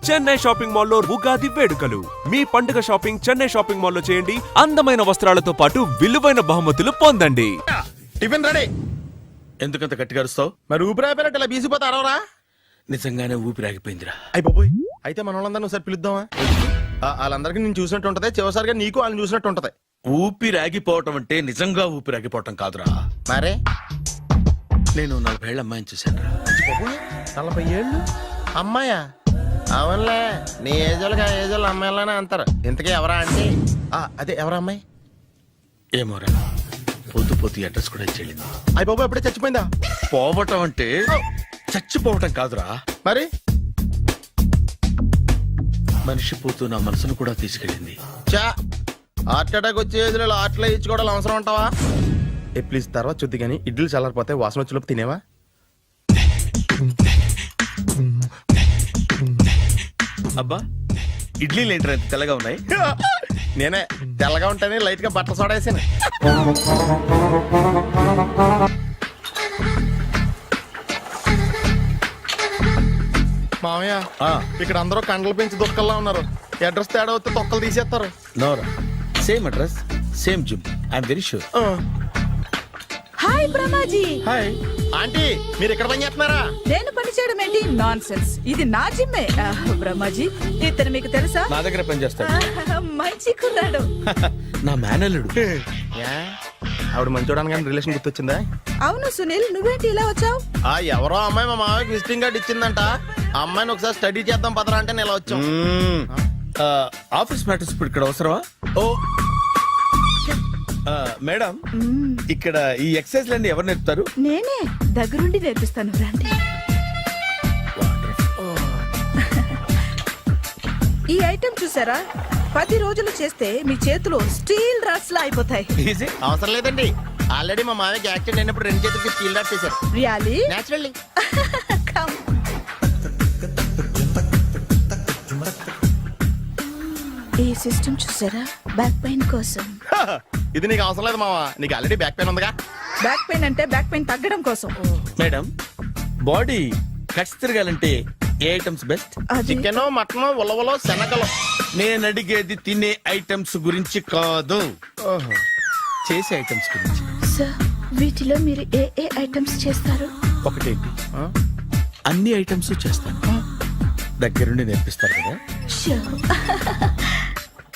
Chennai shopping మాల్లో ఉగాది వేడుకలు. మీ పండుగ షాపింగ్ చెన్నై షాపింగ్ మాల్లో చేయండి. అందమైన వస్త్రాలతో పాటు విలువైన బహుమతులు పొందండి. Tiffin ready. ఎందుకంత గట్టిగా అరుస్తావు? మరి ఊపిరి అయిపోయినట్టు ఇలా బీసిపోతారా? నిజంగానే ఊపిరాగిపోయిందిరా. అయిపోయి అయితే మన వాళ్ళందరినీ ఒకసారి పిలుద్దామా? వాళ్ళందరికీ నేను చూసినట్టు ఉంటది, చివరిసారిగా నీకు వాళ్ళని చూసినట్టు ఉంటది. ఊపిరాగిపోవటం అంటే నిజంగా ఊపిరాగిపోవటం కాదురా. మరే నేను 40 ఏళ్ల అమ్మాయిని చూశాను. 40 ఏళ్ళు అమ్మాయా? అవునులే, నీ ఏజోళ్ళకి ఆ ఏజోళ్ళు అమ్మాయిలానే అంటారు. ఇంతకీ ఎవరా అంటే అదే ఎవరా అమ్మాయి? ఏమోరా, పొద్దు పొద్దు అడ్రస్ కూడా చెల్లింది. అయిపోయి ఎప్పుడే చచ్చిపోయిందా? పోవటం అంటే చచ్చిపోవటం కాదురా, మరి మనిషి పోతూ నా మనసును కూడా తీసుకెళ్ళింది. చా హార్ట్ అటాక్ వచ్చే ఏజ్లో హార్ట్లో ఇచ్చుకోవడం అవసరం ఉంటావా? ప్లీజ్ తర్వాత చుద్ది కానీ ఇడ్లీలు చల్లారిపోతే వాసన వచ్చేలోపు తినేవా? అబ్బా, ఇడ్లీలు ఏంట్రా ఇంత తెల్లగా ఉన్నాయి? నేనే తెల్లగా ఉంటానే లైట్ గా బట్టలు సోడేసాను. మామయ్య, ఇక్కడ అందరూ కండలు పెంచి దుక్కల్లా ఉన్నారు. అడ్రస్ తేడా వస్తే తొక్కలు తీసేస్తారు. నోరా, same address same gym. I'm very sure. Hi Brahmaji. Hi aunty, మీరు ఇక్కడ పని చేస్తున్నారా? నేను పని చేయడం ఏంటి? Nonsense. ఇది నా జిమ్మే. బ్రహ్మాజీ, ఇతను మీకు తెలుసా? నా దగ్గర పని చేస్తాడు. మంచి కుర్రాడు. నా మేనల్లుడు. ఆవిడ మంచి చూడడానికి కానీ రిలేషన్ గుర్తొచ్చిందా? అవును సునీల్, నువ్వేంటి ఇలా వచ్చావు? ఎవరో అమ్మాయి మా మామయ్యకి విజిటింగ్ కార్డు ఇచ్చిందంట. ఆ అమ్మాయిని ఒకసారి స్టడీ చేద్దాం పదరా అంటే నేను ఇలా వచ్చాం. ఆఫీస్ మ్యాటర్స్ ఇప్పుడు ఇక్కడ అవసరమా? ఓ మేడం, ఇక్కడ ఈ ఎక్సర్సైజ్ లన్నీ ఎవరు నేర్పుతారు? నేనే దగ్గరుండి నేర్పిస్తాను, రండి. ఈ ఐటెం చూసారా? 10 రోజులు చేస్తే మీ చేతులు స్టీల్ రాట్స్ లా అయిపోతాయి. అవసరం లేదండి, ఆల్రెడీ మా మామయ్యకి యాక్సిడెంట్ అయినప్పుడు 2 చేతులకి స్టీల్ డాట్ చేశారు. రియల్లీ? నేచురల్లీ. కమ్. ఈ సిస్టమ్ చూసారా? బ్యాక్ పెయిన్ కోసం. ఇది నీకు అవసరం లేదు మావా, నీకు ఆల్రెడీ బ్యాక్ పెయిన్ ఉందిగా. బ్యాక్ పెయిన్ అంటే బ్యాక్ పెయిన్ తగ్గడం కోసం. మేడం, బాడీ కట్స్ తిరగాలంటే ఏ ఐటమ్స్ బెస్ట్? చికెన్, మటన్, ఉలవలో, శనగలు. నేను అడిగేది తినే ఐటమ్స్ గురించి కాదు, చేసే ఐటమ్స్ గురించి. సార్, వీటిలో మీరు ఏ ఏ ఐటమ్స్ చేస్తారు? ఒకటేంటి, అన్ని ఐటమ్స్ చేస్తాను. దగ్గరుండి నేర్పిస్తారు కదా.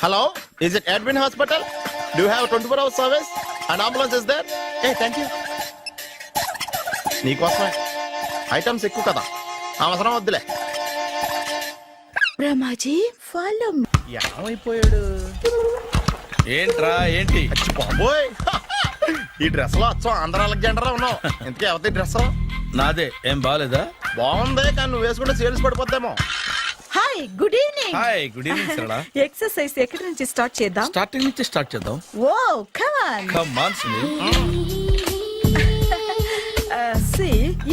Hello, is it admin hospital? Do you have 24 hours service and ambulance is there? Thank you. నీకోసమే ఐటమ్స్ ఎక్కువ కదా, అవసరం వద్దులే. బ్రహ్మాజీ, ఫాలో. ఏమైపోయాడు? ఏంట్రా ఏంటి? బాబోయ్, ఈ డ్రెస్ లో వచ్చాం ఆంధ్ర అలెగ్జాండర్ ఉన్నావు. ఇంతకీ ఎవరి డ్రెస్? నాదే. ఏం బాగాలేదా? బాగుంది, కానీ నువ్వు వేసుకుంటే సేల్స్ పడిపోద్దేమో. Hi, good evening. Hi, good evening Sarala. Exercise ఎక్కడి నుంచి స్టార్ట్ చేద్దాం? స్టార్టింగ్ నుంచి స్టార్ట్ చేద్దాం. Oh come on. Come on Sunil.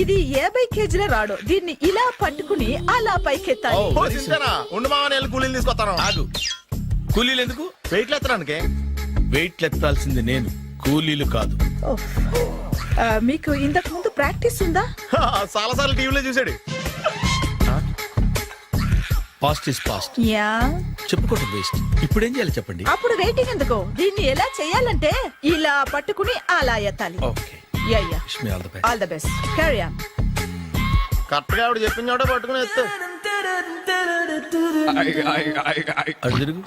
ఇది 50 కేజీల రాడు. దీన్ని ఇలా పట్టుకుని అలా పైకెత్తాలి. ఉండు మామ, నేను కూలీలు తీసుకొస్తాను. ఆగు, కూలీలు ఎందుకు? వెయిట్ ఎత్తడానికి. వెయిట్ ఎత్తాల్సింది నేను, కూలీలు కాదు. మీకు ఇంతకు ముందు ప్రాక్టీస్ ఉందా? చాలా సార్లు టీవీలో చూసాడు. Past is past. యా, చెప్పుకోవడం వేస్ట్. ఇప్పుడు ఏం చేయాలి చెప్పండి. అప్పుడు వెయిటింగ్ ఎందుకు? దీన్ని ఎలా చేయాలంటే ఇలా పట్టుకుని అలా ఎత్తాలి. Okay, ya ya, wish me all the best. All the best. Carry on. Correct గా ఆవిడ చెప్పిన చోట పట్టుకుని ఎత్తు. అటు తిరుగు,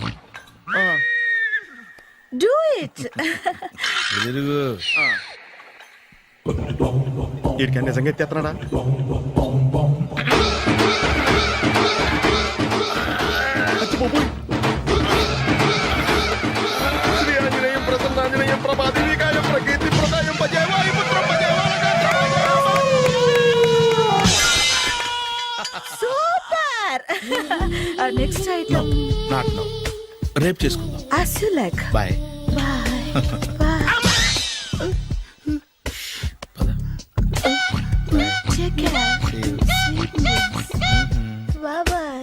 డూ ఇట్. అటు తిరుగు. వీడికి నిజంగా ఎత్తేస్తున్నాడా? శ్రీ ఆంజనేయం ప్రసన్నాంజనేయం ప్రభాదివికాయం ప్రకీర్తి ప్రదాయం భజేవాయు పుత్రం super. Next item not now, రేపు చేసుకుందాం. as you like. Bye. Bye. Take care. Bye bye.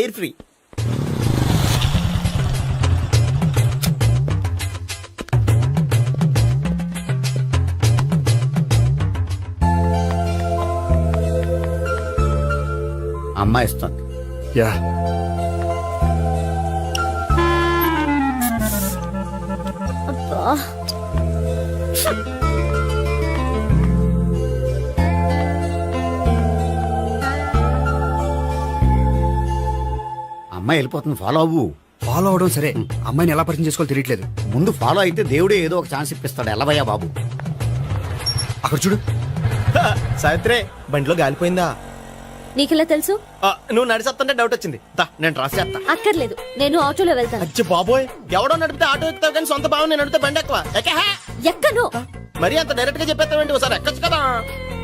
Air free. అమ్మాయి ఇస్తుంది. యా అమ్మాయి వెళ్ళిపోతుంది, ఫాలో అవ్వు. ఫాలో అవడం సరే, అమ్మాయిని ఎలా పరిచయం చేసుకోవాలో తెలియట్లేదు. ముందు ఫాలో అయితే దేవుడే ఏదో ఒక ఛాన్స్ ఇప్పిస్తాడు. ఎల్లవయ్యా బాబు. అక్కడ చూడు. సావిత్రి బండిలో గాలిపోయిందా? నీకెలా తెలుసు? నువ్వు నడిచేస్తుంటే డౌట్ వచ్చింది. దా, నేను డ్రాస్ చేస్తా. అక్కర్లేదు, నేను ఆటోలో వెళ్తాను. అచ్చి బాబోయ్, ఎవడో నడిపితే ఆటో ఎక్కుతావు కానీ సొంత భావం నేను నడిపితే బండి ఎక్కువ. ఎక్కహా? ఎక్కను. మరి అంత డైరెక్ట్ గా చెప్పేస్తావేంటి? ఒకసారి ఎక్కొచ్చు కదా.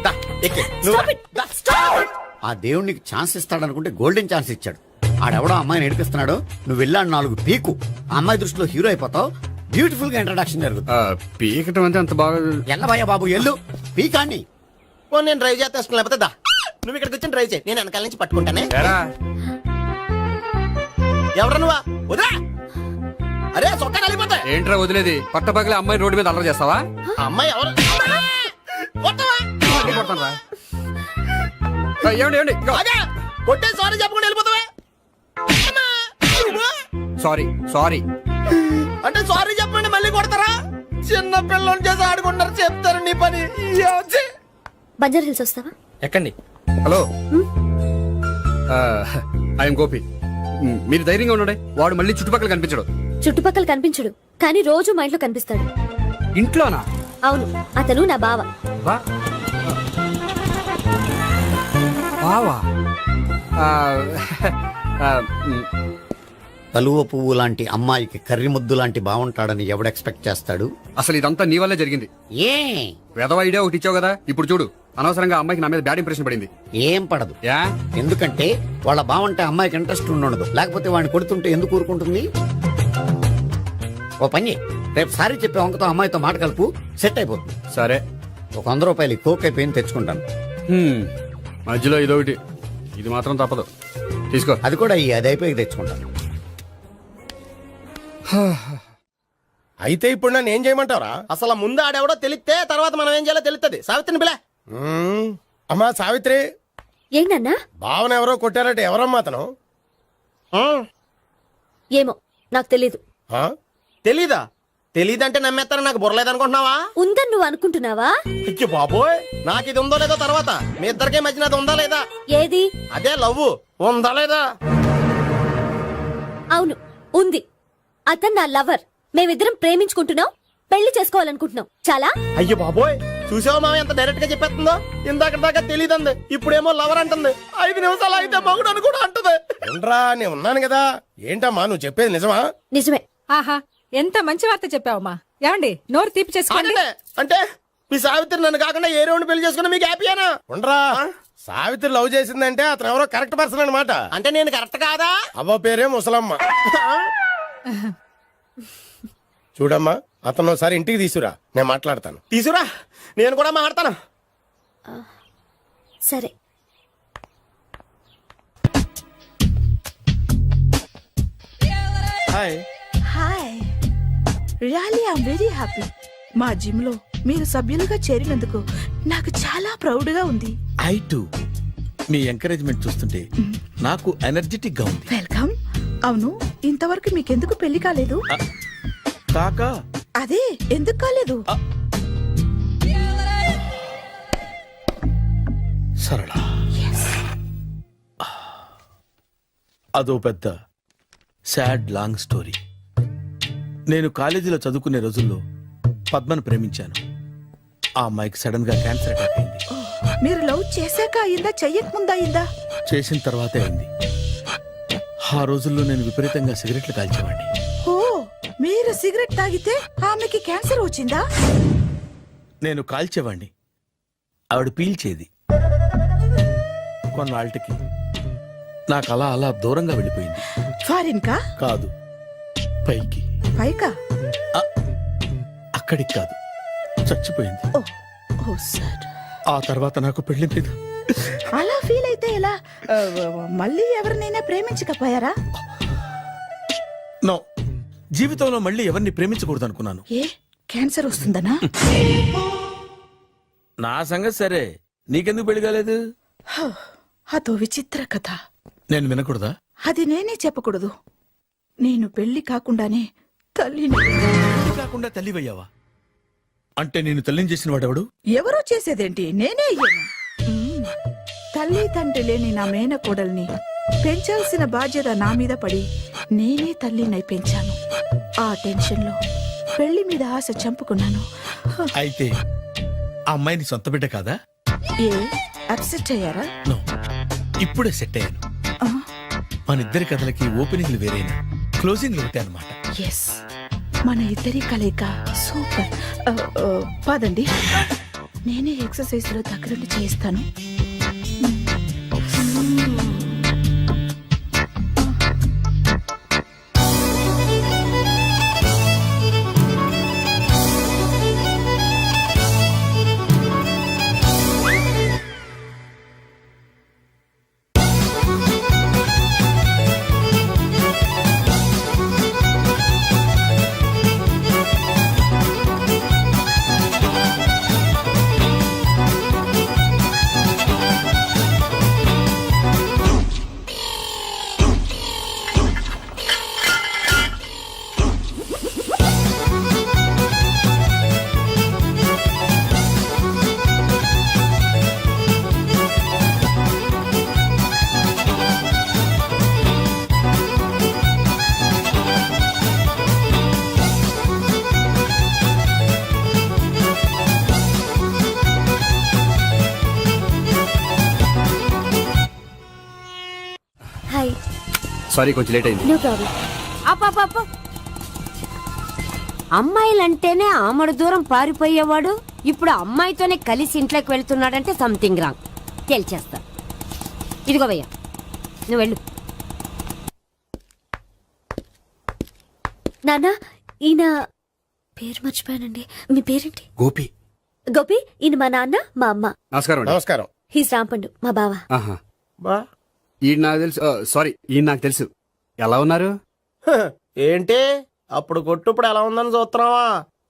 దా, ఎక్కే. నువ్వు Stop it. The. Stop it. ఆ దేవుడికి ఛాన్స్ ఇస్తాడనుకుంటే గోల్డెన్ ఛాన్స్ ఇచ్చాడు. ఆడెవడో అమ్మాయిని నడిపిస్తున్నాడు, నువ్వు వెళ్ళాడు 4 పీకు. ఆ అమ్మాయి దృష్టిలో హీరో అయిపోతావు. బ్యూటిఫుల్ గా ఇంట్రడక్షన్ జరుగుతుంది. పీకటం అంటే అంత బాగా. ఎల్లవయ్యా బాబు, ఎల్లు పీకాన్ని. ఓ, నేను డ్రైవ్ చేస్తాను. లేకపోతే దా, నువ్వు ఇక్కడికి వచ్చి డ్రైవ్ చేయి, నేను వెనకాల నుంచి పట్టుకుంటానే. ఎవరు నువ్వా? వదిలా. అరే చొక్కా కలిపోతా. ఏంట్రా వదిలేది? పట్టపగలే అమ్మాయి రోడ్డు మీద అల్లరి చేస్తావా? అమ్మాయి ఎవరు? కొట్టవా? కొడతానురా. ఏమండి ఏమండి? అదే, కొట్టే సారీ చెప్పకుండా వెళ్ళిపోతావా? Sorry sorry. అంటే సారీ చెప్పండి మళ్ళీ కొడతారా? చిన్న పిల్లలు చేసి ఆడుకుంటారు, చెప్తారు నీ పని. బంజారా హిల్స్ వస్తావా? ఎక్కండి. Hello, I'm Gopi. మీరు ధైర్యంగా ఉండండి. వాడు మళ్ళీ చుట్టుపక్కల కనిపించడు. చుట్టుపక్కల కనిపించడు, కానీ రోజు మా ఇంట్లో కనిపిస్తాడు. ఇంట్లోనా? అవును, అతను నా బావ. బావా? కలువ పువ్వు లాంటి అమ్మాయికి కర్రి ముద్దు లాంటి బాగుంటాడని ఎవడు ఎక్స్పెక్ట్ చేస్తాడు? అసలు ఇదంతా నీ వల్లే జరిగింది. ఏ వెధవ ఐడియా ఒకటి ఇచ్చావు కదా, ఇప్పుడు చూడు. అనవసరంగా అమ్మాయికి నా మీద బ్యాడ్ ఇంప్రెషన్ పడింది. ఏం పడదు. యా? ఎందుకంటే వాళ్ళ బాగుంటే అమ్మాయికి ఇంట్రెస్ట్ ఉండదు. లేకపోతే వాడిని కొడుతుంటే ఎందుకు ఊరుకుంటుంది? ఓ పని, రేపు సారీ చెప్పే వంకతో అమ్మాయితో మాట కలుపు, సెట్ అయిపోతుంది. సరే. ఒక 100 రూపాయలు కోక్ అయిపోయింది, తెచ్చుకుంటాను. మధ్యలో ఇదొకటి, ఇది మాత్రం తప్పదు. తీసుకో. అది కూడా అది అయిపోయి తెచ్చుకుంటాను. అయితే ఇప్పుడు నన్ను ఏం చేయమంటారా? అసలు ముందు ఆడెవడో తెలిస్తే తర్వాత మనం ఏం చేయాలో తెలుస్తుంది. సావిత్రిని పిల్ల. అమ్మా సావిత్రి. ఏంటన్నా? భావన ఎవరో కొట్టారట. ఎవరమ్మా అతను? ఏమో, నాకు తెలీదు. తెలీదా? తెలీదంటే నమ్మేస్తారని నాకు బుర్రలేదనుకుంటున్నావా? ఉందని నువ్వు అనుకుంటున్నావా? ఇచ్చి బాబోయ్, నాకు ఇది ఉందో లేదో తర్వాత. మీ ఇద్దరికే మధ్యన అది ఉందా లేదా? ఏది? అదే లవ్ ఉందా లేదా? అవును, ఉంది. అతను నా లవర్. మేమిద్దరం ప్రేమించుకుంటున్నాం, పెళ్లి చేసుకోవాలనుకుంటున్నాం. చాలా. అయ్యో బాబోయ్, చూసావా మామ ఎంత డైరెక్ట్ గా చెప్పేస్తుందో? ఇందాక దాకా తెలియదండి, ఇప్పుడేమో లవర్ అంటుంది. 5 నిమిషాలు అయితే మగుడు అని కూడా అంటుంది. ఏంట్రా, నేను ఉన్నాను కదా. ఏంటమ్మా నువ్వు చెప్పేది నిజమా? నిజమే. ఆహా, ఎంత మంచి వార్త చెప్పావమ్మా. ఏమండి, నోరు తీపి చేసుకోండి. అంటే మీ సావిత్రి నన్ను కాకుండా ఏ రౌండ్ పెళ్లి చేసుకున్నా మీకు హ్యాపీయేనా? ఉండరా, సావిత్రి లవ్ చేసిందంటే అతను ఎవరో కరెక్ట్ పర్సన్ అనమాట. అంటే నేను కరెక్ట్ కాదా? అవ్వ పేరే ముసలమ్మ. చూడమ్మా, అతను ఒకసారి ఇంటికి తీసుకురా, నేను మాట్లాడతాను. తీసుకురా, నేను కూడా మాట్లాడతాను. సరే. Hi. Hi, really I'm very happy. మా జిమ్ లో మీరు సభ్యులుగా చేరినందుకు నాకు చాలా ప్రౌడ్ గా ఉంది. I to. మీ ఎంకరేజ్మెంట్ చూస్తుంటే నాకు ఎనర్జెటిక్ గా ఉంది. వెల్కమ్. అవును, ఇంతవరకు మీకెందుకు పెళ్లి కాలేదు? కాకా అదే, ఎందుకు కాలేదు? సరళ, అదో పెద్ద సాడ్ లాంగ్ స్టోరీ. నేను కాలేజీలో చదువుకునే రోజుల్లో పద్మను ప్రేమించాను. ఆ అమ్మాయికి సడన్ గా క్యాన్సర్ అటాక్ అయింది. మీరు లవ్ చేశాక అయిందా, చెయ్యక ముందా అయిందా? చేసిన తర్వాతే అయింది. ఆ రోజుల్లో నేను విపరీతంగా సిగరెట్లు కాల్చేవాడిని. ఓ, మీరు సిగరెట్ తాగితే ఆమెకి క్యాన్సర్ వచ్చిందా? నేను కాల్చేవాడిని, ఆవిడ పీల్చేది. కొన్నాళ్ళకి నాకు అలా అలా దూరంగా వెళ్ళిపోయింది. ఫారిన్ కా? కాదు, పైకి. పైకా? అక్కడికి కాదు, చచ్చిపోయింది. ఓ సార్. ఆ తర్వాత నాకు పెళ్లి మీద అలా ఫీల్ అయితే ఎలా? మళ్ళీ ఎవరినైనా ప్రేమించకపోయారా? నో, జీవితంలో మళ్ళీ ఎవరిని ప్రేమించకూడదు అనుకున్నాను. ఏ క్యాన్సర్ వస్తుందనా? నా సంగతి సరే, నీకెందుకు పెళ్లి కాలేదు? అదో విచిత్ర కథ. నేను వినకూడదా? అది నేనే చెప్పకూడదు. నేను పెళ్లి కాకుండానే తల్లిని. పెళ్లి కాకుండా తల్లివయ్యావా? అంటే నేను తల్లిని చేసిన వాడెవడు? ఎవరో చేసేదేంటి, నేనే అయ్యాను. తల్లి తండ్రి లేని నా మేనకోడల్ని పెంచాల్సిన బాధ్యత నా మీద పడి నేనే తల్లినై పెంచాను. ఆ టెన్షన్లో పెళ్లి మీద ఆశ చంపుకున్నాను. అయితే ఆ అమ్మాయిని సొంత బిడ్డ కాదా? ఏ అప్సెట్ అయ్యారా? నో, ఇప్పుడే సెట్ అయ్యాను. ఆ, మన ఇద్దరి కథలకి ఓపెనింగ్లు వేరేనా, క్లోజింగ్లు ఒకటే అనమాట. ఎస్, మన ఇద్దరి కలయిక సూపర్. పదండి, నేనే ఎక్సర్సైజ్ లో దగ్గరుండి చేయిస్తాను. హాయ్. సారీ, కొంచెం లేట్ అయింది. No problem. అప్ప అమ్మాయిలంటేనే ఆమడు దూరం పారిపోయేవాడు ఇప్పుడు అమ్మాయితోనే కలిసి ఇంట్లోకి వెళ్తున్నాడంటే సంథింగ్ రాంగ్. తేల్చేస్తా. ఇదిగో భయ్యా, నువ్వు వెళ్ళు. నానా, ఈయన పేరు మర్చిపోయానండి. మీ పేరేంటి? గోపి. గోపి, ఈయన మా నాన్న, మా అమ్మ. నమస్కారం అండి. నమస్కారం. హీస్ రాంపండు, మా బావ. ఆహా. బా ఈయన నాకు తెలుసు. సారీ, ఈయన నాకు తెలుసు. ఎలా ఉన్నారు? హ, ఏంటి అప్పుడు కొట్టు ఇప్పుడు ఎలా ఉందని చూస్తున్నావా?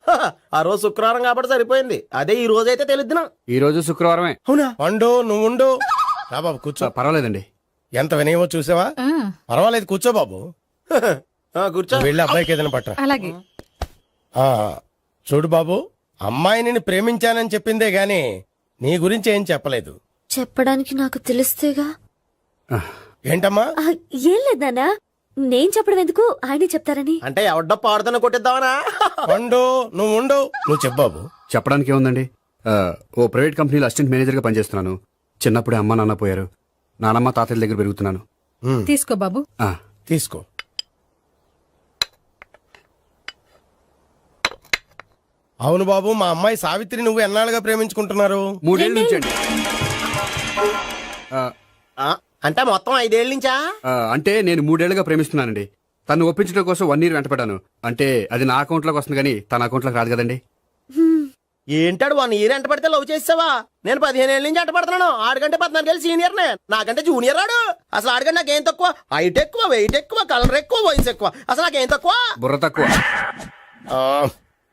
హ, ఆ రోజు శుక్రవారం కాబట్టి సరిపోయింది. అదే ఈ రోజు అయితే తెలిద్దునా. ఈ రోజు శుక్రవారమే. అవునా? వండు, నువ్వు ఉండు. రా బాబు కూర్చో. పర్వాలేదండి. ఎంత వినయమో చూసావా? పర్వాలేదు, కూర్చో బాబు. హ, కూర్చో. వెళ్ళి అబ్బాయికి ఏదైనా పట్ట. అలాగే. చూడు బాబు, అమ్మాయిని ప్రేమించానని చెప్పిందే గాని నీ గురించి ఏం చెప్పలేదు. చెప్పడానికి నాకు తెలిస్తేగా. ఏంటమ్మా? ఆ, ఏం లేదు నాన్న, నేను చెప్పడం ఎందుకు, ఆయనే చెప్తారని. అంటే ఎవడ్డో పాడుతున్న కొట్టిద్దామనా? వండు, నువ్వు ఉండు. నువ్వు చెప్పు బాబు. చెప్పడానికి ఏముందండి, ఓ ప్రైవేట్ కంపెనీలో అసిస్టెంట్ మేనేజర్గా పనిచేస్తున్నాను. చిన్నప్పుడే అమ్మ నాన్న పోయారు. నానమ్మ తాతయ్య దగ్గర పెరుగుతున్నాను. తీసుకో బాబు. ఆ, తీసుకో. అవును బాబు, మా అమ్మాయి సావిత్రి నువ్వు ఎన్నాళ్ళుగా ప్రేమించుకుంటున్నారు? 3 ఏళ్ళ నుంచి అండి. అంటే మొత్తం 5 ఏళ్ళ నుంచా? అంటే నేను 3 ఏళ్ళుగా ప్రేమిస్తున్నానండి. తను ఒప్పించడం కోసం 1 year వెంటపడ్డాను. అంటే అది నా అకౌంట్లోకి వస్తుంది కానీ తన అకౌంట్లోకి రాదు కదండి. ఏంటాడు 1 year ఎంట పడితే లవ్ చేసావా? నేను 15 ఏళ్ళ నుంచి ఎంట పడుతున్నాను. ఆడికంటే 14 ఏళ్ళు సీనియర్ నే, నాకంటే జూనియర్ రాడు. అసలు ఆడికంటే నాకేం తక్కువ? హైట్ ఎక్కువ, వెయిట్ ఎక్కువ, కలర్ ఎక్కువ, వయసు ఎక్కువ. అసలు నాకేం తక్కువ? బుర్ర తక్కువ.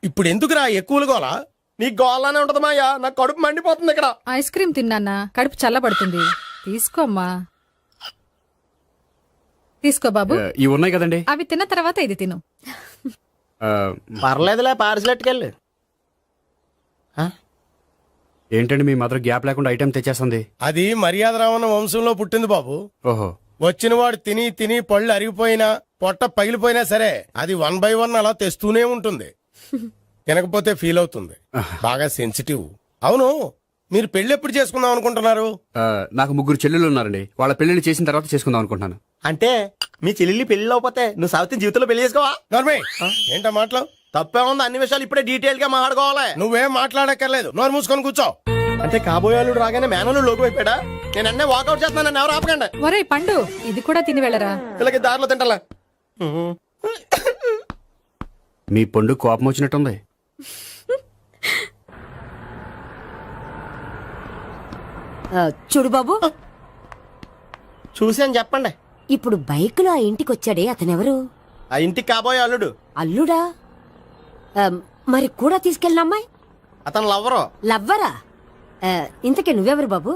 ఇప్పుడు ఎందుకురా ఎక్కువలు గోలా? నీకు గోలానే ఉంటది మాయా. నాకు కడుపు మండిపోతుంది ఇక్కడ. ఐస్ క్రీమ్ తిన్నానా, కడుపు చల్లబడుతుంది. తీసుకోమ్మా. తీసుకో బాబు. ఇవి ఉన్నాయి కదండి. అవి తిన్న తర్వాత ఇది తిను. పర్లేదులే, పార్సిలెట్కెళ్ళి. ఏంటండి మీ మదర్ గ్యాప్ లేకుండా ఐటెం తెచ్చేస్తుంది? అది మర్యాద రావణ వంశంలో పుట్టింది బాబు. ఓహో. వచ్చినవాడు తిని తిని పళ్ళు అరిగిపోయినా పొట్ట పగిలిపోయినా సరే అది 1 by 1 అలా తెస్తూనే ఉంటుంది. తినకపోతే ఫీల్ అవుతుంది. బాగా సెన్సిటివ్. అవును, మీరు పెళ్లి ఎప్పుడు చేసుకుందాం అనుకుంటున్నారు? నాకు 3 చెల్లెళ్ళు ఉన్నారండి. వాళ్ళ పెళ్లిళ్ళు చేసిన తర్వాత చేసుకుందాం అనుకుంటున్నాను. అంటే మీ చెల్లెల్ని పెళ్లి అవ్వకపోతే నువ్వు సావిత్రి జీవితంలో పెళ్లి చేసుకోవా? నోర్మే, ఏంటా మాటలు? తప్పే ఉంది. అన్ని విషయాలు ఇప్పుడే డీటెయిల్ గా మాట్లాడుకోవాలి. నువ్వేం మాట్లాడక్కర్లేదు, నోరు మూసుకొని కూర్చో. అంటే కాబోయేవాళ్ళు రాగానే మేనలు లోకి అయిపోయాడా? నేను అన్నీ వాకౌట్ చేస్తున్నాను, నన్ను ఎవరు ఆపకండి. ఒరే పండు, ఇది కూడా తిని వెళ్ళరా. ఇలాగే దారిలో తింటలా. మీ పండు కోపం వచ్చినట్టుంది. చూడు బాబు, చూసాను చెప్పండి. ఇప్పుడు బైక్ లో ఆ ఇంటికి వచ్చాడే అతనెవరు? ఆ ఇంటికి కాబోయే అల్లుడు. అల్లుడా? మరి కూడా తీసుకెళ్ళిన అమ్మాయి అతను లవ్వరు. లవ్వరా? ఇంతకీ నువ్వెవరు బాబు?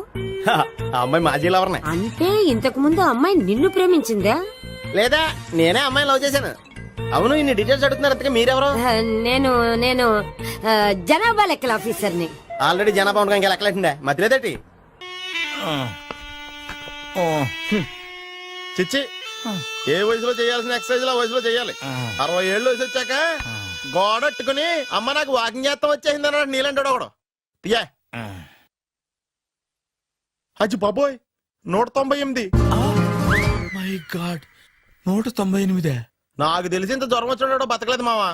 ఆ అమ్మాయి మాజీ లవర్నే. అంటే ఇంతకు ముందు ఆ అమ్మాయి నిన్ను ప్రేమించిందా? లేదా నేనే అమ్మాయిని లవ్ చేశాను. అవును, ఇన్ని డీటెయిల్స్ అడుగుతున్నారు. అంతగా మీరెవరు? నేను నేను జనాభా లెక్కల ఆఫీసర్ని. ఆల్రెడీ జనాభా ఉండగా ఇంకా లెక్కలేటండే మధ్యలేదేటి. చిచ్చి, ఏ వయసులో చేయాల్సిన ఎక్సర్సైజ్ ఆ వయసులో చేయాలి. 60 ఏళ్ళు వయసు వచ్చాక గోడట్టుకుని అమ్మ నాకు వాకింగ్ చేస్తాం వచ్చేసింది అన్నాడు నీలంటాడు ఒకడు. తీయా అచ్చి బాబోయ్, 198. My God, 198. నాకు తెలిసి ఇంత జ్వరం వచ్చాడో బతకలేదు మావా.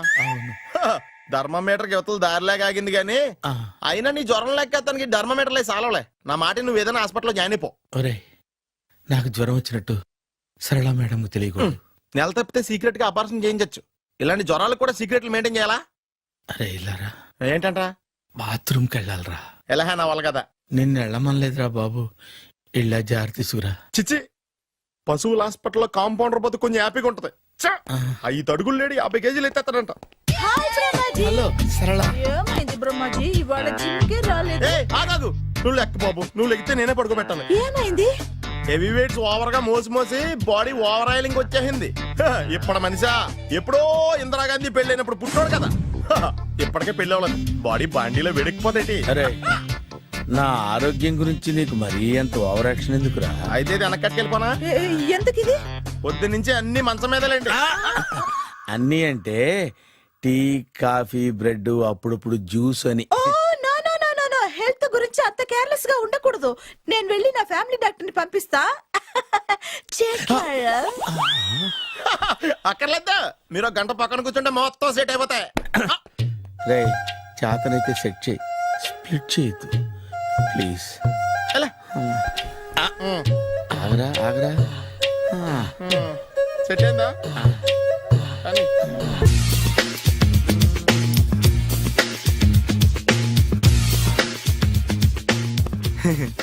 ధర్మమీటర్ యువతలు దారిలాగా ఆగింది గానీ అయినా నీ జ్వరం లెక్క అతనికి ధర్మమీటర్లే సాలవలే. నా మాట నువ్వు ఏదైనా హాస్పిటల్లో జాయిన్ అయిపో. ఒరే, నాకు జ్వరం వచ్చినట్టు సరళ మేడం తెలియకూడదు. నెల తప్పితే సీక్రెట్ గా ఆపరేషన్ చేయించచ్చు. ఇలాంటి జ్వరాలకు కూడా సీక్రెట్లు మెయింటైన్ చేయాలా? అరే ఇల్లారా, ఏంటంటరా? బాత్రూమ్కి వెళ్ళాలరా. ఎలా నా వాళ్ళ కదా. నిన్ను వెళ్ళమనలేదురా బాబు, ఇళ్ళ జారి తీసుకురా. చిచ్చి, పశువుల హాస్పిటల్లో కాంపౌండర్ బతు కొంచెం హ్యాపీగా ఉంటది. 5 అడుగులు లేడి 50 కేజీలు ఎత్తేస్తాడంట. హలో సరళ. ఏమైంది బ్రహ్మాజీ, ఇవాళ జిమ్కే రాలేదు? ఆగాదు, నువ్వు లెక్క బాబు. నువ్వు లెక్కితే నేనే పడుకోబెట్టాను. ఏమైంది? హెవీ వెయిట్స్ ఓవర్ గా మోసి బాడీ ఓవర్ ఆయిలింగ్ వచ్చేసింది. ఇప్పుడు మనిషా ఎప్పుడో ఇందిరాగాంధీ పెళ్ళైనప్పుడు పుట్టాడు కదా. ఇప్పటికే పెళ్లి అవ్వలేదు, బాడీ బాండీలో వెడికిపోతేటి. అరే, నా ఆరోగ్యం గురించి నీకు మరీ అంత ఓవర్ యాక్షన్ ఎందుకురా? అయితే వెనక్కట్టుకెళ్ళిపోనా? ఎందుకు ఇది? పొద్దు నుంచి అన్ని మంచం మీదలేండి. అన్నీ అంటే టీ, కాఫీ, బ్రెడ్, అప్పుడప్పుడు జ్యూస్ అని. Oh no no no no no, health గురించి అంత కేర్లెస్ గా ఉండకూడదు. నేను వెళ్ళి నా ఫ్యామిలీ డాక్టర్ ని పంపిస్తా. అక్కర్లేద్దా, మీరు 1 గంట పక్కన కూర్చుంటే మొత్తం సెట్ అయిపోతాయి. రే, చేతనైతే సెట్ చేయి, స్ప్లిట్ చేయొద్దు ప్లీజ్. ఎలా? ఆగరా ఆగరా. సెట్ అయిందా? కానీ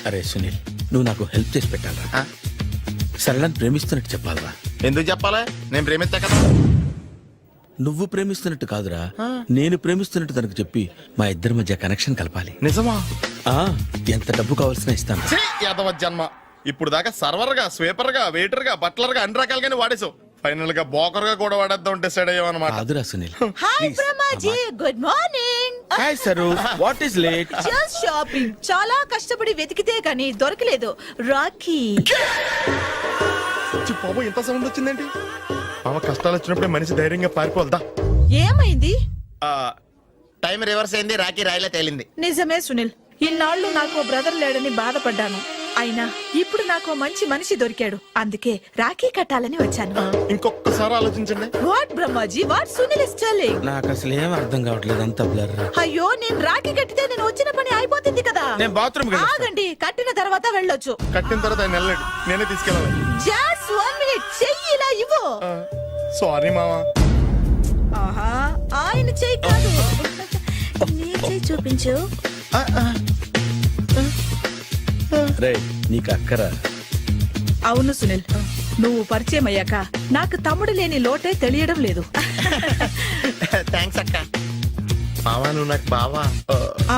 అరే సునీల్, నువ్వు నాకు హెల్ప్ చేసి పెట్టాలరా. సరళని ప్రేమిస్తున్నట్టు చెప్పాలరా. ఎందుకు చెప్పాలి? నేను ప్రేమిస్తా కదా. నువ్వు ప్రేమిస్తున్నట్టు కాదురా, నేను ప్రేమిస్తున్నట్టు తనకు చెప్పి మా ఇద్దరి మధ్య కనెక్షన్ కలపాలి. నిజమా? ఆ, ఎంత డబ్బు కావాల్సిన ఇస్తాను. యాదవ జన్మ. ఇప్పుడు దాకా సర్వర్ గా, స్వీపర్ గా, వెయిటర్ గా, బట్లర్ గా అన్ని రకాలుగానే వాడేసావు. ఫైనల్ గా బోకర్ గా కూడా వాడేద్దాం డిసైడ్ అయ్యామన్నమాట. కాదురా Sunil. Hi Brahmaji, good morning. Hi sir, what is late? Just shopping. చాలా కష్టపడి వెతికితే గానీ దొరకలేదు. రాఖీ. బాబు, ఇంత సౌండ్ వచ్చిందేంటి? మామ, కష్టాలు వచ్చినప్పుడే మనిషి ధైర్యంగా పారిపోదా. ఏమైంది? టైం రివర్స్ అయింది, రాఖీ రాయిలా తేలింది. నిజమే సునీల్, ఇన్నాళ్ళు నాకు బ్రదర్ లేడని బాధపడ్డాను. అయినా ఇప్పుడు నాకు మంచి మనిషి దొరికాడు. అందుకే రాఖీ కట్టాలని వచ్చాను. ఇంకొకసారి ఆలోచించండి. What Brahmaji, what Sunil is telling? నాకు అసలు ఏం అర్థం కావట్లేదు, అంత బ్లర్. అయ్యో, నేను రాఖీ కట్టితే నేను వచ్చిన పని అయిపోతుంది కదా. నేను బాత్రూమ్ ఆగండి, కట్టిన తర్వాత వెళ్ళొచ్చు. కట్టిన తర్వాత ఆయన వెళ్ళండి, నేనే తీసుకెళ్ళాలి. జస్ట్ 1 మినిట్, చెయ్యి ఇలా ఇవ్వు. సారీ మావా. ఆహా, ఆయన చెయ్యి కాదు, నీ చెయ్యి చూపించు. రే, నీకు అక్కరా? అవును సునీల్, నువ్వు పరిచయం అయ్యాక నాకు తమ్ముడు లేని లోటే తెలియడం లేదు. థ్యాంక్స్ అక్క. మావా, నువ్వు నాకు బావా.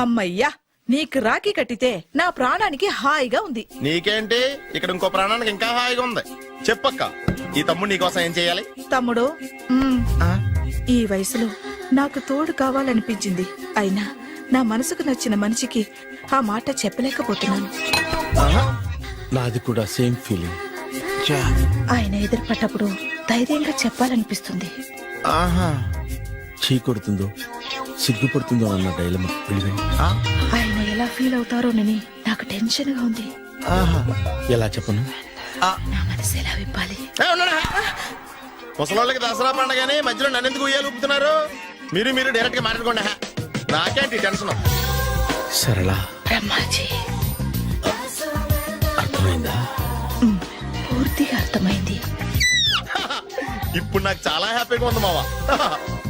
అమ్మయ్యా, నీకు రాఖీ కట్టితే నా ప్రాణానికి హాయిగా ఉంది. నీకేంటి, ఇక్కడ ఇంకో ప్రాణానికి ఇంకా హాయిగా ఉంది. చెప్పక్క, ఈ తమ్ముడు నీకోసం ఏం చేయాలి? తమ్ముడు, ఈ వయసులో నాకు తోడు కావాలనిపించింది. అయినా నా మనసుకు నచ్చిన మనిషికి ఆ మాట చెప్పలేకపోతున్నాను. నాది కూడా సేమ్ ఫీలింగ్. ఆయన ఎదురుపడ్డప్పుడు ధైర్యంగా చెప్పాలనిపిస్తుంది. చీ కొడుతుందో సిగ్గుపడుతుందో అన్న డైలమా. ఆయన ఎలా ఫీల్ అవుతారోనని నాకు టెన్షన్ గా ఉంది. ఎలా చెప్పను? నా మనసు ఎలా విప్పాలి? ముసలోళ్ళకి దసరా పండగని మధ్యలో నన్ను ఎందుకు ఉయ్యాలు ఊపుతున్నారు? మీరు డైరెక్ట్ గా మాట్లాడుకోండి. నాకేంటి టెన్షన్? సరళ, బ్రహ్మాజీ, అర్థమైందా? పూర్తిగా అర్థమైంది. ఇప్పుడు నాకు చాలా హ్యాపీగా ఉంది మావా.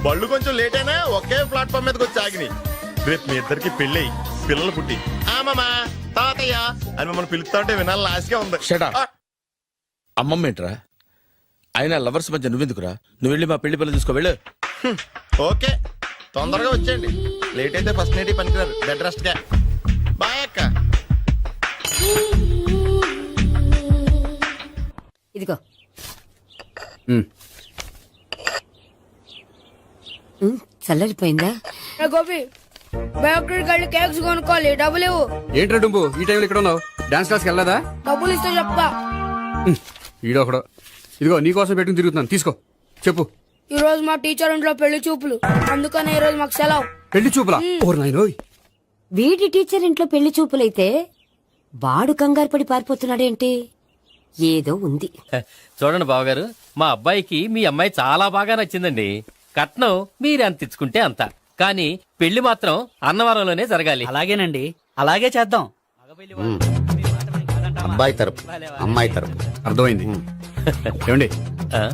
బళ్ళు కొంచెం లేట్ అయినా ఒకే ప్లాట్ఫామ్ మీదకి వచ్చి ఆగినాయి. రేపు మీ ఇద్దరికి పెళ్ళి పిల్లలు పుట్టి మామా తాత తాతయ్య అని మిమ్మల్ని పిలుస్తా ఉంటే వినాలి లాస్ట్గా ఉంది. Shut up. అమ్మమ్మ ఏంట్రా? అయినా లవర్స్ మధ్య నువ్వెందుకురా? నువ్వు వెళ్ళి మా పెళ్లి పిల్లలు తీసుకో వెళ్ళు. ఓకే, తొందరగా వచ్చేయండి. లేట్ అయితే ఫస్ట్ నైట్ పనికిరారు. బెడ్ రెస్ట్ గా. బాయ్ అక్క. ఇదిగో చల్లరిపోయిందా? గోపి బయోక్రెడిట్ కార్డు కేక్స్ కొనుక్కోవాలి, డబ్బులు ఇవ్వు. ఏంట్రా డుంబు ఈ టైంలో ఇక్కడ ఉన్నావు? డాన్స్ క్లాస్కి వెళ్ళదా? డబ్బులు ఇస్తే చెప్తా. ఈడొకడు. ఇదిగో నీకోసం పెట్టుకుని తిరుగుతున్నాను, తీసుకో. చెప్పు. ఈ రోజు మా టీచర్ ఇంట్లో పెళ్లి చూపులు, అందుకనే ఈ రోజు మాకు సెలవు. పెళ్లి చూపులా? ఓర్ నాయనోయ్. వీడి టీచర్ ఇంట్లో పెళ్లి చూపులైతే వాడు కంగారు పడి పారిపోతున్నాడేంటి? ఏదో ఉంది. చూడండి బావగారు, మా అబ్బాయికి మీ అమ్మాయి చాలా బాగా నచ్చిందండి. కట్నం మీరు ఎంత ఇచ్చుకుంటే అంత, కానీ పెళ్లి మాత్రం అన్నవరంలోనే జరగాలి. అలాగేనండి, అలాగే చేద్దాం. అబ్బాయి తరపు అమ్మాయి తరపు. అర్థమైంది. ఏమండి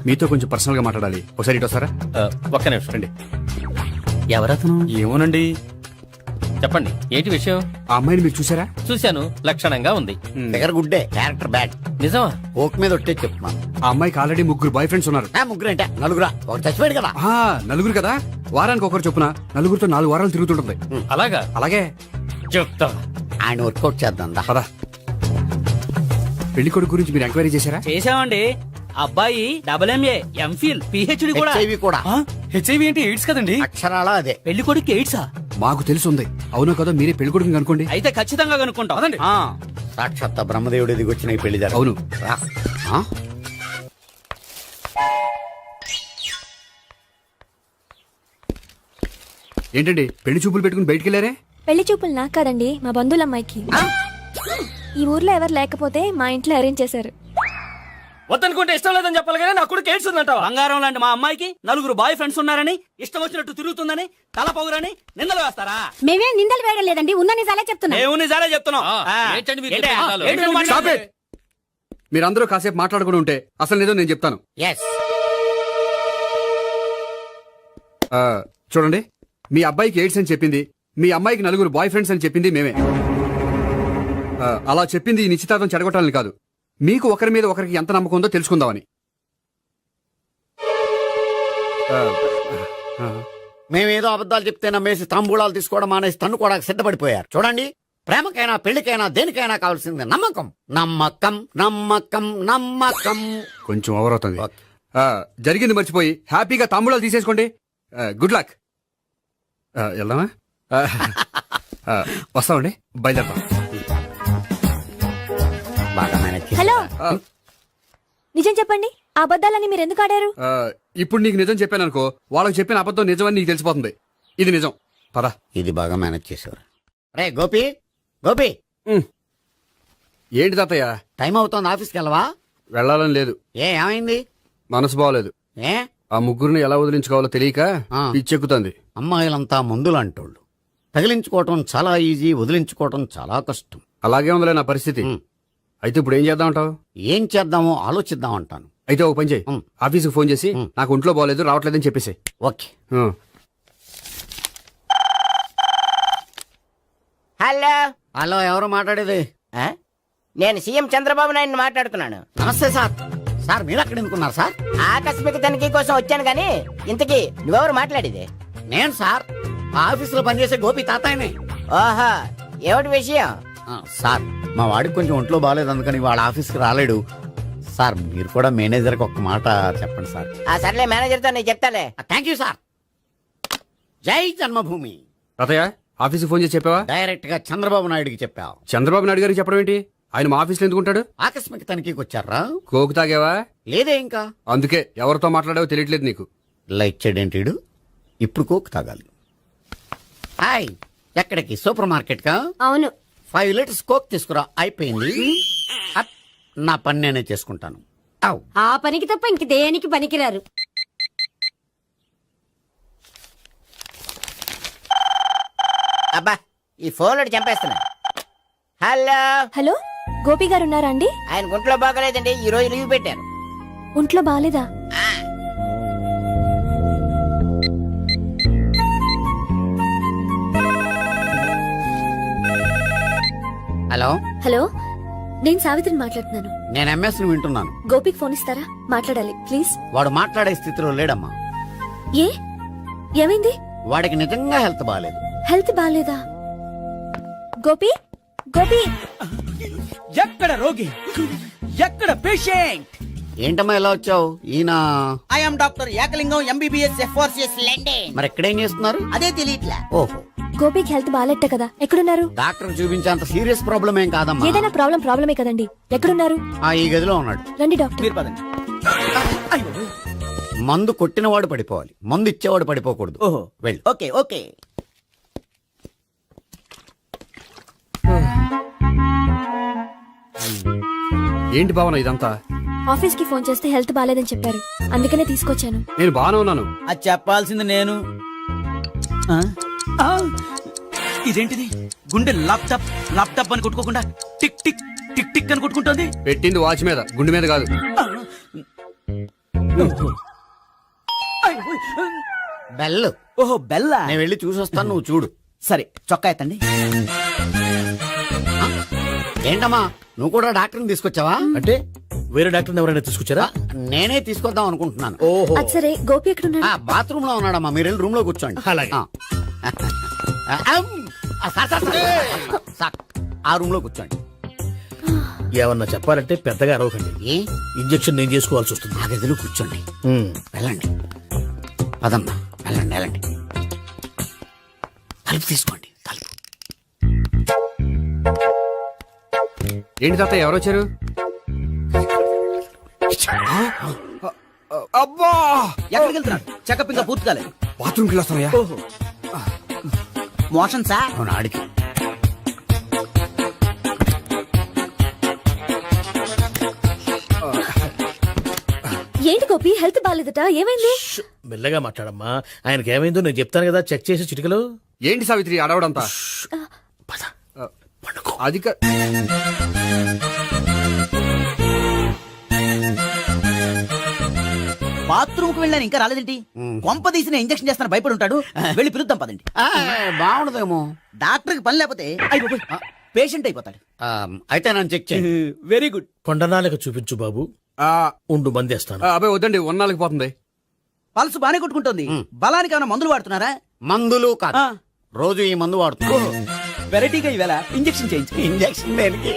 మీతో కొంచెం పర్సనల్ గా మాట్లాడాలి. ఒకసారి ఇటు వస్తారా? ఒక్క నిమిషం రండి. ఎవరతను? ఏమోనండి. చెప్పండి, ఏంటి విషయం? ఆ అమ్మాయిని మీరు చూసారా? చూశాను, లక్షణంగా ఉంది. దగ్గర గుడ్డే, క్యారెక్టర్ బ్యాడ్. నిజమా? ఓక్ మీద ఒట్టే చెప్తున్నాను. ఆ అమ్మాయికి ఆల్రెడీ 3 బాయ్ ఫ్రెండ్స్ ఉన్నారు. ముగ్గురు అంటే నలుగురా? ఒకటి చచ్చిపోయాడు కదా. నలుగురు కదా, వారానికి ఒకరు చొప్పున నలుగురితో 4 వారాలు తిరుగుతుంటుంది. అలాగా? అలాగే చెప్తా. ఆయన వర్కౌట్ చేద్దాం దా. పదా. పెళ్లి కొడుకు గురించి మీరు ఎంక్వైరీ చేశారా? చేసామండి. అబ్బాయి MA, MPhil, PhD కూడా. HIV కూడా. హెచ్ఐవి అంటే ఎయిడ్స్ కదండి. అక్షరాల అదే. పెళ్లి కొడుకు ఎయిడ్సా? మాకు తెలుసుంది. అవునో కదా, మీరే పెళ్లి కొడుకుని అనుకోండి. అయితే ఖచ్చితంగా కనుక్కుంటాం. సాక్షాత్ బ్రహ్మదేవుడి దిగి వచ్చిన ఈ పెళ్లి జరగదు. అవును. రా. ఆ? ఏంటండి పెళ్లి చూపులు పెట్టుకుని బయటికి వెళ్ళారే? పెళ్లి చూపులు నాకు కాదండి, మా బంధువుల అమ్మాయికి. ఈ ఊర్లో ఎవరు లేకపోతే మా ఇంట్లో అరేంజ్ చేశారు. వద్దనుకుంటే ఇష్టం లేదని చెప్పాలి కానీ నా కొడుకు ఎయిడ్స్ ఉందంటావా? బంగారం లాంటి మా అమ్మాయికి 4 బాయ్ ఫ్రెండ్స్ ఉన్నారని, ఇష్టం వచ్చినట్టు తిరుగుతుందని, తల పొగరని నిందలు వేస్తారా? మేమేం నిందలు వేయడం లేదండి, ఉన్న నిజాలే చెప్తున్నా. మేము నిజాలే చెప్తున్నాం. ఏంటండి మీరు ఏంటి? చెప్పే నిజాలు? ఏంటి నువ్వు Stop మాట్లాడేది? it. మీరందరూ కాసేపు మాట్లాడుకుని ఉంటే అసలు నిజం నేను చెప్తాను. ఎస్. చూడండి, మీ అబ్బాయికి ఎయిడ్స్ అని చెప్పింది, మీ అమ్మాయికి 4 బాయ్ ఫ్రెండ్స్ అని చెప్పింది మేమే. అలా చెప్పింది ఈ నిశ్చితార్థం చెడగొట్టాలని కాదు, మీకు ఒకరి మీద ఒకరికి ఎంత నమ్మకం ఉందో తెలుసుకుందామని. మేమేదో అబద్ధాలు చెప్తే నమ్మేసి తాంబూలాలు తీసుకోవడం మానేసి తన్నుకోవడానికి సిద్ధపడిపోయారు. చూడండి, ప్రేమకైనా పెళ్లికైనా దేనికైనా కావాల్సింది నమ్మకం. నమ్మకం నమ్మకం నమ్మకం. కొంచెం ఓవర్ అవుతుంది. జరిగింది మర్చిపోయి హ్యాపీగా తాంబూలాలు తీసేసుకోండి. Good luck. వెళ్దామా? వస్తామండి, బయలుదేరతాం. బాగా మేనేజ్ చేశారు. హలో, నిజం చెప్పండి, ఆ అబద్ధాలని మీరు ఎందుకు ఆడారు? ఇప్పుడు నీకు నిజం చెప్పాను అనుకో, వాళ్ళకి చెప్పిన అబద్ధం నిజమని నీకు తెలిసిపోతుంది. ఇది నిజం. పదా. ఇది బాగా మేనేజ్ చేసేవారు. రే గోపి, గోపి, ఏంటి తాతయ్య? టైం అవుతోంది, ఆఫీస్కి వెళ్ళవా? వెళ్ళాలని లేదు. ఏమైంది? మనసు బాగోలేదు. ఏ ఆ ముగ్గురిని ఎలా వదిలించుకోవాలో తెలియక ఆ. పిచ్చెక్కుతుంది. అమ్మాయిలంతా మందులంటోళ్ళు. తగిలించుకోవటం చాలా ఈజీ, వదిలించుకోవటం చాలా కష్టం. అలాగే ఉందిలే నా పరిస్థితి. అయితే ఇప్పుడు ఏం చేద్దామంటావు? ఏం చేద్దామో ఆలోచిద్దాం అంటాను. అయితే ఒక పని చేయి, ఆఫీస్కి ఫోన్ చేసి నాకు ఒంట్లో బాగోలేదు రావట్లేదని చెప్పేసి. ఓకే. హలో హలో, ఎవరు మాట్లాడేది? నేను సీఎం చంద్రబాబు నాయుడు మాట్లాడుతున్నాను. నమస్తే సార్. సార్ మీరు అక్కడ ఎందుకున్నారు సార్? ఆకస్మిక తనిఖీ కోసం వచ్చాను గాని ఇంతకీ నువ్వెవరు మాట్లాడేది? నేను సార్, ఆ ఆఫీసులో పనిచేసే గోపి తాతాయనే. ఓహో, ఏమిటి విషయం? సార్, మా వాడికి కొంచెం ఒంట్లో బాగాలేదు, అందుకని వాళ్ళ ఆఫీస్కి రాలేడు. సార్ మీరు కూడా మేనేజర్కి ఒక మాట చెప్పండి సార్. ఆ సర్లే, మేనేజర్తో నేను చెప్తాలే. Thank you sir. జై జన్మభూమి. తాతయ్య ఆఫీస్కి ఫోన్ చేసి చెప్పావా? డైరెక్ట్ గా చంద్రబాబు నాయుడుకి చెప్పావు. చంద్రబాబు నాయుడు గారికి చెప్పడం ఏంటి? ఆయన మా ఆఫీస్లో ఎందుకుంటాడు? ఆకస్మిక తనిఖీకి వచ్చారా? కోకు తాగావా? లేదే ఇంకా. అందుకే ఎవరితో మాట్లాడావో తెలియట్లేదు నీకు. లైక్ చేయడేంటిడు? ఇప్పుడు కోక్ తాగాలి. హాయ్, ఎక్కడికి? సూపర్ మార్కెట్ కా? అవును. 5 లీటర్స్ కోక్ తీసుకురా. అయిపోయింది. అప్, నా పని నేనే చేసుకుంటాను. ఔ. ఆ పనికి తప్ప ఇంక దేనికి పనికిరారు. అబ్బా, ఈ ఫోన్ చంపేస్తున్నా. హలో హలో, గోపి గారు ఉన్నారా అండి? ఆయన గుంట్లో బాగలేదండి, ఈ రోజు లీవ్ పెట్టారు. ఒంట్లో బాగాలేదా? హలో హలో హలో నేను సావిత్రిని మాట్లాడుతున్నాను. నేను ఎంఎస్ ని వింటున్నాను. గోపికి ఫోన్ ఇస్తారా? మాట్లాడాలి ప్లీజ్. వాడు మాట్లాడే స్థితిలో లేడమ్మా. ఏ ఏమైంది? వాడికి నిజంగా హెల్త్ బాగాలేదు. హెల్త్ బాగాలేదా? గోపి గోపి ఎక్కడ రోగి, ఎక్కడ పేషెంట్? ఏంటమ్మా ఎలా వచ్చావు? ఈయన I'm doctor Ekalingam MBBS FRCS London. మరి ఎక్కడేం చేస్తున్నారు? అదే తెలియట్లా. ఓహో, గోపికి హెల్త్ బాగాలేట కదా, ఎక్కడున్నారు? డాక్టర్ చూపించేంత సీరియస్ ప్రాబ్లం ఏం కాదమ్మా. ఏదైనా ప్రాబ్లమే కదండి. ఎక్కడున్నారు? ఈ గదిలో ఉన్నాడు. రండి డాక్టర్. మీరు పదండి. మందు కొట్టినవాడు పడిపోవాలి, మందు ఇచ్చేవాడు పడిపోకూడదు. ఓహో, వెళ్ళు. Okay okay. ఏంటి భావన ఇదంతా? ఆఫీస్ కి ఫోన్ చేస్తే హెల్త్ బాగాలేదని చెప్పారు, అందుకనే తీసుకొచ్చాను. నేను బాగానే ఉన్నాను. అది చెప్పాల్సింది నేను. ఆ? ఆ! ఇదేంటిది? గుండె ల్యాప్టాప్ ల్యాప్టాప్ అని కొట్టుకోకుండా టిక్ టిక్ టిక్ టిక్ అని కొట్టుకుంటుంది. పెట్టింది వాచ్ మీద, గుండె మీద కాదు. బెల్. ఓహో బెల్లా. నేను వెళ్ళి చూసొస్తాను, నువ్వు చూడు. సరే చొక్కా ఎత్తండి. ఏంటమ్మా నువ్వు కూడా డాక్టర్ని తీసుకొచ్చావా? అంటే వేరే డాక్టర్ ఎవరైనా తీసుకొచ్చారా? నేనే తీసుకొద్దాం అనుకుంటున్నాను. ఓహో, అది సరే, గోపి ఎక్కడున్నాడు? బాత్రూమ్ లో ఉన్నాడమ్మా, మీరు వెళ్ళి రూమ్ లో కూర్చోండి. అలాగే. సార్, ఆ రూమ్ లో కూర్చోండి. ఏమన్నా చెప్పాలంటే పెద్దగా అరవకండి. ఏ ఇంజెక్షన్ నేను చేసుకోవాల్సి వస్తుంది. ఆ గదిలో కూర్చోండి. వెళ్ళండి, పదమ్మా, వెళ్ళండి వెళ్ళండి. తలుపు తీసుకోండి, తలుపు. ఏంటి తాత ఎవరు వచ్చారు? అబ్బా, ఎక్కడికి వెళ్తున్నాడు? చెకప్ ఇంకా పూర్తి కాలేదు. బాత్రూమ్కి వెళ్ళొస్తానయ్యా. ఓహో మోషన్ సార్. అవును, ఆడికి. ఏంటి గోపి, హెల్త్ బాగాలేదట, ఏమైంది? మెల్లగా మాట్లాడమ్మా. ఆయనకి ఏమైందో నేను చెప్తాను కదా, చెక్ చేసి చిటికలు. ఏంటి సావిత్రి అడవడంతా? అది బాత్రూమ్ కు వెళ్ళాను, ఇంకా రాలేదేంటి? కొంప తీసిన ఇంజక్షన్ చేస్తాను భయపడి ఉంటాడు. వెళ్ళి పిలుద్దాం పదండి. బాగుండదేమో. డాక్టర్ కి పని లేకపోతే పేషెంట్ అయిపోతాడు. అయితే నన్ను చెక్ చేయి. Very good. కొండనాలకు చూపించు బాబు. ఉండు మందేస్తాను. అబ్బాయి వద్దండి, ఉన్నాళ్ళకి పోతుంది. పల్స్ బానే కొట్టుకుంటుంది. బలానికి ఏమైనా మందులు వాడుతున్నారా? మందులు కాదు, రోజు ఈ మందు వాడుతున్నా. వెరైటీగా ఈవేళ ఇంజక్షన్ చేయించు. ఇంజక్షన్ దేనికి?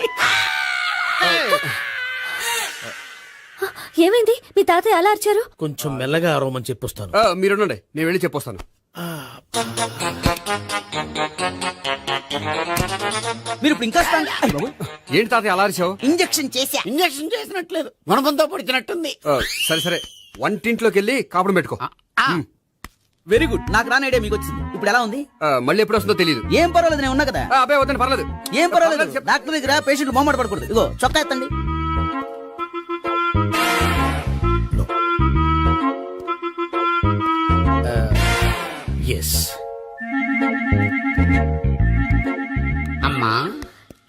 ఏమైంది? మీ తాతయ్య అలా అరిచారు? కొంచెం మెల్లగా అరవమని చెప్పొస్తాను. మీరుండండి, నేను వెళ్ళి చెప్పొస్తాను. మీరు ఇప్పుడు ఇంకా ఏంటి తాత అలా అరిచావు? ఇంజక్షన్ చేశా. ఇంజక్షన్ చేసినట్లేదు, గుణపంతో పొడిచినట్టుంది. సరే సరే, వంటింట్లోకి వెళ్ళి కాపుడు పెట్టుకో. Very good. నాకు రాని ఐడియా మీకు వచ్చింది. ఇప్పుడు ఎలా ఉంది? మళ్ళీ ఎప్పుడు వస్తుందో తెలియదు. ఏం పర్వాలేదు, నేను ఉన్నా కదా. అబ్బాయి వద్దండి, పర్లేదు. ఏం పర్వాలేదు. డాక్టర్ దగ్గర పేషెంట్ మొహమాట పడకూడదు. ఇగో చొక్కా ఎత్తండి. ఎస్. అమ్మా,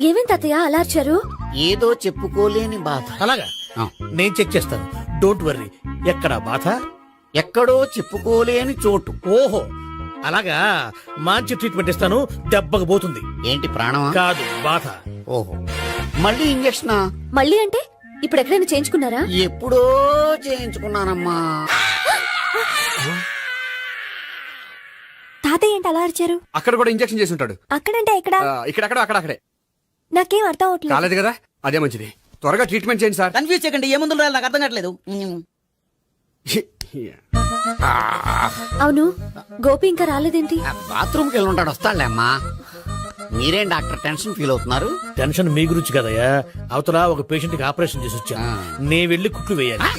ఏమేం తాతయ్య అలా అరిచారు? ఏదో చెప్పుకోలేని బాధ. అలాగా, నేను చెక్ చేస్తాను. Don't worry. ఎక్కడ బాధ? ఎక్కడో చెప్పుకోలేని చోటు. ఓహో, అలాగా. మంచి ట్రీట్మెంట్ ఇస్తాను, దెబ్బకు పోతుంది. ఏంటి ప్రాణమా? కాదు, బాధ. ఓహో, మళ్ళీ ఇంజక్షనా? మళ్ళీ అంటే ఇప్పుడు ఎక్కడైనా చేయించుకున్నారా? ఎప్పుడో చేయించుకున్నానమ్మా. తాతయ్య ఏంటి అలా అరిచారు? అక్కడ కూడా ఇంజక్షన్ చేసి ఉంటాడు. అక్కడంటే ఎక్కడ? ఇక్కడక్కడ అక్కడక్కడే. నాకేం అర్థం అవట్లేదు. కాలేదు కదా, అదే మంచిది. త్వరగా ట్రీట్మెంట్ చేయండి సార్. కన్ఫ్యూజ్ చేయకండి. ఏ మందులు రాయాలి నాకు అర్థం కావట్లేదు. అవును, గోపి ఇంకా రాలేదేంటి? బాత్రూమ్కి వెళ్ళి ఉంటాడు, వస్తాడులే అమ్మా. మీరేం డాక్టర్ టెన్షన్ ఫీల్ అవుతున్నారు? టెన్షన్ మీ గురించి కదయ్యా. అవతల ఒక పేషెంట్ కి ఆపరేషన్ చేసి వచ్చాను. నేను వెళ్ళి కుట్లు వేయాలి.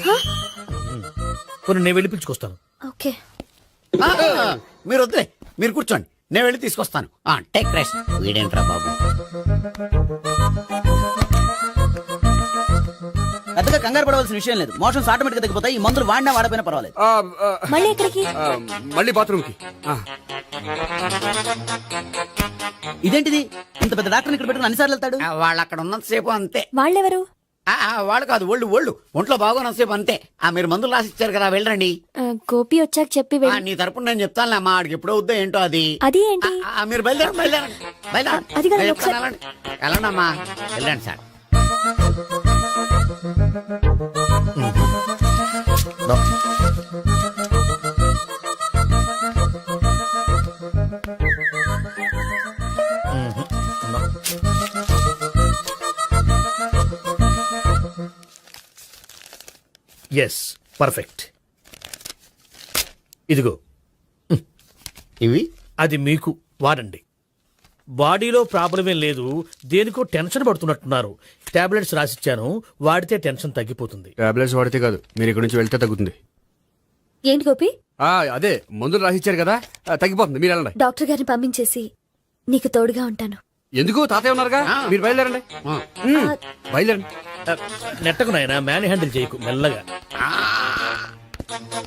కొన్ని నేను వెళ్ళి పిలుచుకొస్తాను. ఓకే. మీరు వద్దులే, మీరు కూర్చోండి, నేను వెళ్ళి తీసుకొస్తాను. Take rest. వీడేంట్రా బాబు, పెద్దగా కంగారు పడవలసిన విషయం లేదు. మోషన్స్ ఆటోమేటిక్ గా తగ్గిపోతాయి. ఈ మందులు వాడినా వాడపోయినా పర్వాలేదు. మళ్ళీ ఎక్కడికి? మళ్ళీ బాత్రూమ్కి. ఇదేంటిది? ఇంత పెద్ద డాక్టర్ ఇక్కడ పెట్టుకుని అన్నిసార్లు వెళ్తాడు? వాళ్ళు అక్కడ ఉన్నంతసేపు అంతే. వాళ్ళెవరు? వాళ్ళు కాదు ఒళ్ళు ఒంట్లో బాగోనంతసేపు అంతే. మీరు మందులు రాసిచ్చారు కదా, వెళ్ళండి. గోపి వచ్చాక చెప్పి నీ తరపున నేను చెప్తానులే అమ్మా, ఆడికి ఎప్పుడు అవుద్దో ఏంటో అది. అది ఏంటి? మీరు బయలుదేరండి. అది కాదు, ఒకసారి- వెళ్ళండి అమ్మా, వెళ్ళండి సార్. Yes, perfect. ఇదిగో ఇవి అది మీకు వాడండి. బాడీలో ప్రాబ్లం ఏం లేదు, దేనికో టెన్షన్ పడుతున్నట్టున్నారు. టాబ్లెట్స్ రాసిచ్చాను, వాడితే టెన్షన్ తగ్గిపోతుంది. టాబ్లెట్స్ వాడితే కాదు, మీరు ఇక్కడి నుంచి వెళ్తే తగ్గుతుంది. ఏంటి గోపి? అదే మందులు రాసిచ్చారు కదా, తగ్గిపోతుంది. మీరు వెళ్ళండి. డాక్టర్ గారిని పంపించేసి నీకు తోడుగా ఉంటాను. ఎందుకు? తాతయ్య ఉన్నారుగా, మీరు బయలుదేరండి. బయలుదేరండి. నెట్టకు నాయనా, మ్యాన్ హ్యాండిల్ చేయకు, మెల్లగా.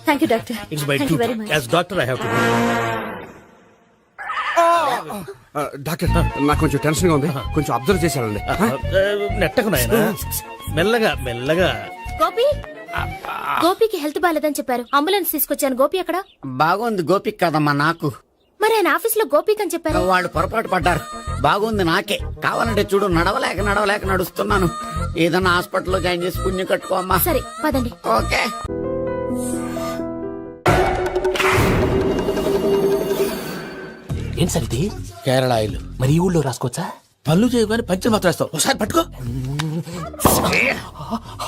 Thank you doctor. It's my thank you very duty much. As doctor I have to. Doctor, నాకు కొంచెం టెన్షన్ గా ఉంది, కొంచెం అబ్జర్వ్ చేశానండి. నెట్టకు నాయనా, మెల్లగా మెల్లగా. గోపి, గోపికి హెల్త్ బాలేదని చెప్పారు, అంబులెన్స్ తీసుకొచ్చాను. గోపి అక్కడ? బాగుంది గోపిక్ కదమ్మా నాకు. మరి ఆయన ఆఫీస్ లో గోపిక్ అని చెప్పారు. వాళ్ళు పొరపాటు పడ్డారు. బాగుంది నాకే. కావాలంటే చూడు, నడవలేక నడుస్తున్నాను. ఏదన్నా హాస్పిటల్లో జాయిన్ చేసి పుణ్యం కట్టుకోమ్మా. సరే పదండి. ఓకే. ఏం సార్ ఇది? కేరళ ఆయిల్. మరి ఈ ఊళ్ళో రాసుకోవచ్చా? పళ్ళు చేయగానే పంచర్ మాత్రం వేస్తావు. ఒకసారి పట్టుకో.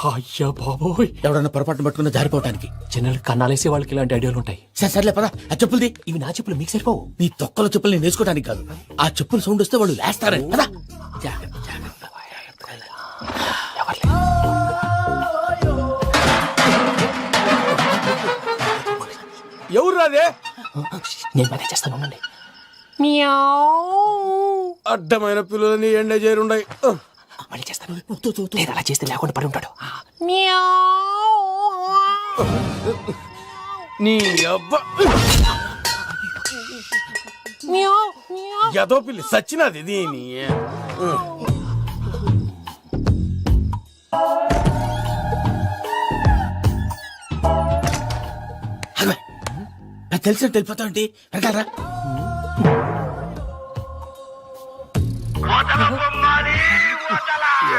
అయ్యా బాబోయ్, ఎవడన్నా పొరపాటున పట్టుకున్న జారిపోవటానికి. జనరల్ కన్నాలేసే వాళ్ళకి ఇలాంటి ఐడియాలు ఉంటాయి. సర్లే పదా, ఆ చెప్పులది. ఇవి నా చెప్పులు మీకు సరిపోవు. నీ తొక్కల చెప్పులు నేను వేసుకోవడానికి కాదు, ఆ చెప్పులు సౌండ్ వస్తే వాళ్ళు లేస్తారని. పదా. ఎవరు రాదే? నేను మేనేజ్ చేస్తాను, ఉండండి. అడ్డమైన పిల్లలని ఎండ చేరుండయి. మళ్ళీ చేస్తాను. లేదు, అలా చేస్తే లేకుండా పడి ఉంటాడు. నీ అబ్బా ఎదో పిల్లి సచ్చినది దీని. నాకు తెలిసినట్టు వెళ్ళిపోతావు ఏంటి? వెనకాలరా.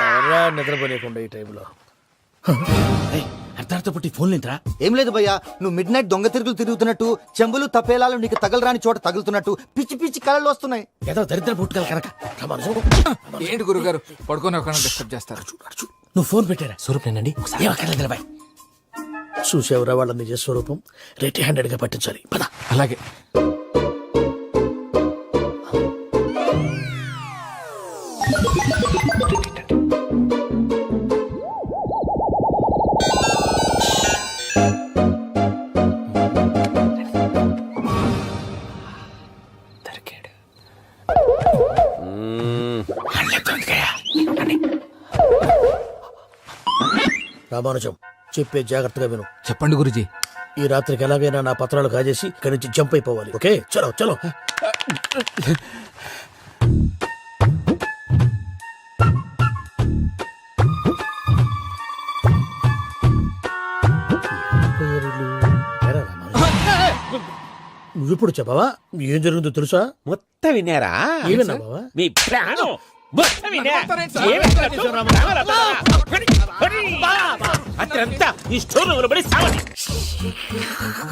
ఎవరా నిద్రపోలేకుండా ఈ టైంలో? అర్ధార్థ పుట్టి ఫోన్ లేంట్రా. ఏం లేదు భయ్యా, నువ్వు మిడ్ నైట్ దొంగ తిరుగులు తిరుగుతున్నట్టు, చెంబులు తపేలాలు నీకు తగలరాని చోట తగులుతున్నట్టు పిచ్చి పిచ్చి కళలు వస్తున్నాయి. ఏదో దరిద్ర పుట్టుకల కనుక. ఏంటి గురుగారు పడుకొని ఒక డిస్టర్బ్ చేస్తారు? నువ్వు ఫోన్ పెట్టారా? స్వరూపేనండి. ఏమక్కర్లేదు బాయ్. చూసేవరా వాళ్ళ నిజ స్వరూపం. రెట్టి హ్యాండెడ్ గా పట్టించాలి. పద. అలాగే. రామానుజం, చెప్పే జాగ్రత్తగా విను. చెప్పండి గురుజీ. ఈ రాత్రికి ఎలాగైనా నా పత్రాలు కాజేసి ఇక్కడి నుంచి జంప్ అయిపోవాలి. ఓకే, చలో చలో. నువ్విప్పుడు చెప్పవా? ఏం జరుగుతుందో తెలుసా? మొత్తం విన్నారా? ఏమన్నా బావా? మీ ప్రాణం మొత్తం విన్నా? అత్రంతా ఈ స్టోర్ రూమ్ లో పడి సావండి.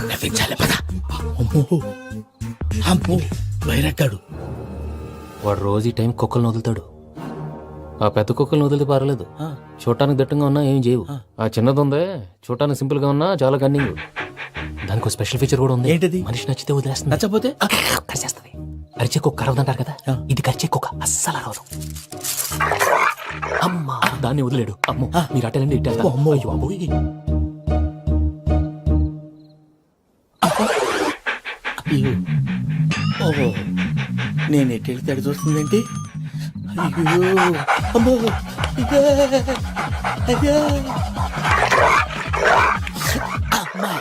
నవ్వించాలి. పద. అమ్మో అమ్మో, బైరక్కాడు. వాడు రోజు ఈ టైం కుక్కలను వదులుతాడు. ఆ పెద్ద కుక్కలను వదిలితే పర్లేదు, చూడటానికి దట్టంగా ఉన్నా ఏం చేయవు. ఆ చిన్నది ఉందే, చూడటానికి సింపుల్ గా ఉన్నా చాలా కన్నింగ్. దానికి ఒక స్పెషల్ ఫీచర్ కూడా ఉంది. ఏంటిది? మనిషి నచ్చితే వదిలేస్తుంది, నచ్చపోతే కరిచేస్తుంది. కరిచే కుక్క అరవదంటారు కదా, ఇది కరిచే కుక్క అస్సలు అరవదు. అమ్మా, దాన్ని వదిలేడు. అమ్మో, మీరు అటెండి ఇట్టే. అమ్మో. అయ్యో అబ్బోయ్. ఓహో, నేను ఎటు వెళ్తే అటు చూస్తుందేంటి? అయ్యో అమ్మో, అయ్యో అయ్యో. అమ్మా.